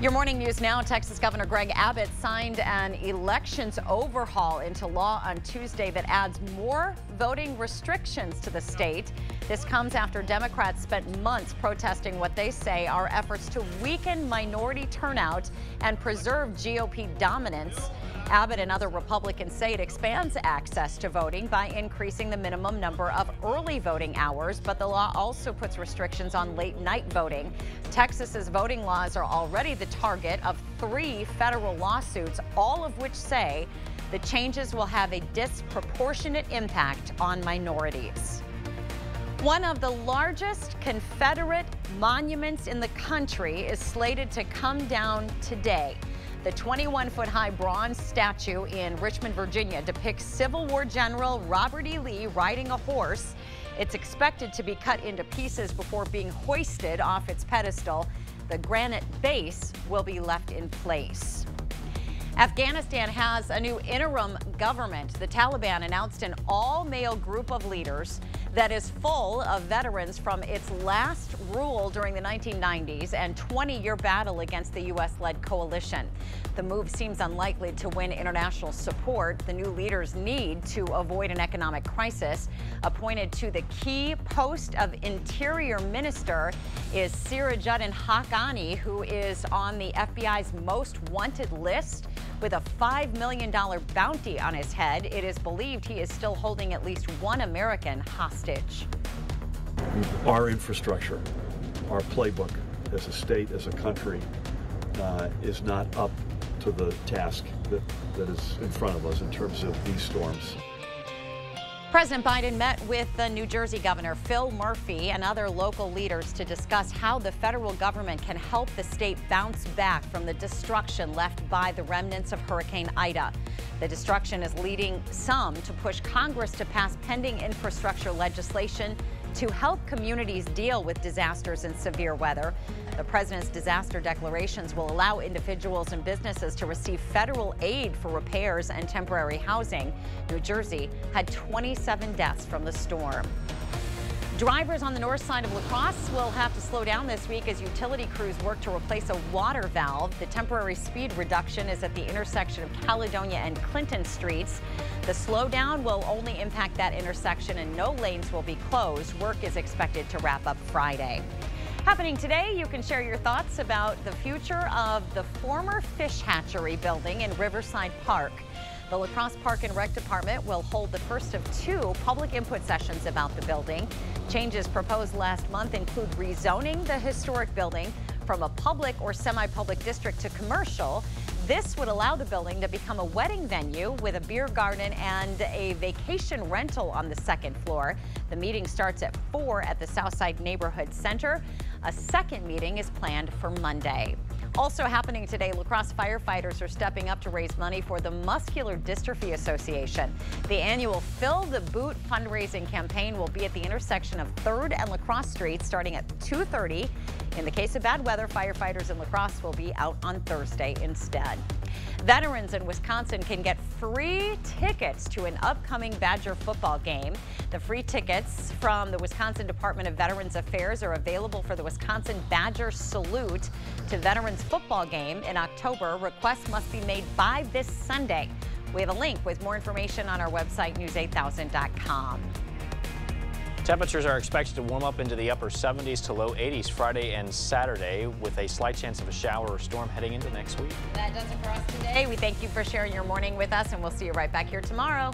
Your morning news now. Texas Governor Greg Abbott signed an elections overhaul into law on Tuesday that adds more voting restrictions to the state. This comes after Democrats spent months protesting what they say are efforts to weaken minority turnout and preserve GOP dominance. Abbott and other Republicans say it expands access to voting by increasing the minimum number of early voting hours, but the law also puts restrictions on late night voting. Texas's voting laws are already the target of 3 federal lawsuits, all of which say the changes will have a disproportionate impact on minorities. One of the largest Confederate monuments in the country is slated to come down today. The 21-foot-high bronze statue in Richmond, Virginia depicts Civil War General Robert E. Lee riding a horse. It's expected to be cut into pieces before being hoisted off its pedestal. The granite base will be left in place. Afghanistan has a new interim government. The Taliban announced an all-male group of leaders that is full of veterans from its last rule during the 1990s and 20-year battle against the U.S.-led coalition. The move seems unlikely to win international support. The new leaders need to avoid an economic crisis. Appointed to the key post of Interior Minister is Sirajuddin Haqqani, who is on the FBI's most wanted list with a $5 million bounty on his head. It is believed he is still holding at least one American hostage. Our infrastructure, our playbook as a state, as a country, is not up to the task that is in front of us in terms of these storms. President Biden met with the New Jersey Governor Phil Murphy and other local leaders to discuss how the federal government can help the state bounce back from the destruction left by the remnants of Hurricane Ida. The destruction is leading some to push Congress to pass pending infrastructure legislation to help communities deal with disasters and severe weather. The president's disaster declarations will allow individuals and businesses to receive federal aid for repairs and temporary housing. New Jersey had 27 deaths from the storm. Drivers on the north side of La Crosse will have to slow down this week as utility crews work to replace a water valve. The temporary speed reduction is at the intersection of Caledonia and Clinton Streets. The slowdown will only impact that intersection and no lanes will be closed. Work is expected to wrap up Friday. Happening today, you can share your thoughts about the future of the former fish hatchery building in Riverside Park. The La Crosse Park and Rec Department will hold the first of 2 public input sessions about the building. Changes proposed last month include rezoning the historic building from a public or semi-public district to commercial. This would allow the building to become a wedding venue with a beer garden and a vacation rental on the 2nd floor. The meeting starts at 4 at the Southside Neighborhood Center. A second meeting is planned for Monday. Also happening today, La Crosse firefighters are stepping up to raise money for the Muscular Dystrophy Association. The annual Fill the Boot fundraising campaign will be at the intersection of 3rd and La Crosse Street starting at 2:30. In the case of bad weather, firefighters in La Crosse will be out on Thursday instead. Veterans in Wisconsin can get free tickets to an upcoming Badger football game. The free tickets from the Wisconsin Department of Veterans Affairs are available for the Wisconsin Badger Salute to Veterans football game in October. Requests must be made by this Sunday. We have a link with more information on our website, news8000.com. Temperatures are expected to warm up into the upper 70s to low 80s Friday and Saturday with a slight chance of a shower or storm heading into next week. That does it for us today. We thank you for sharing your morning with us, and we'll see you right back here tomorrow.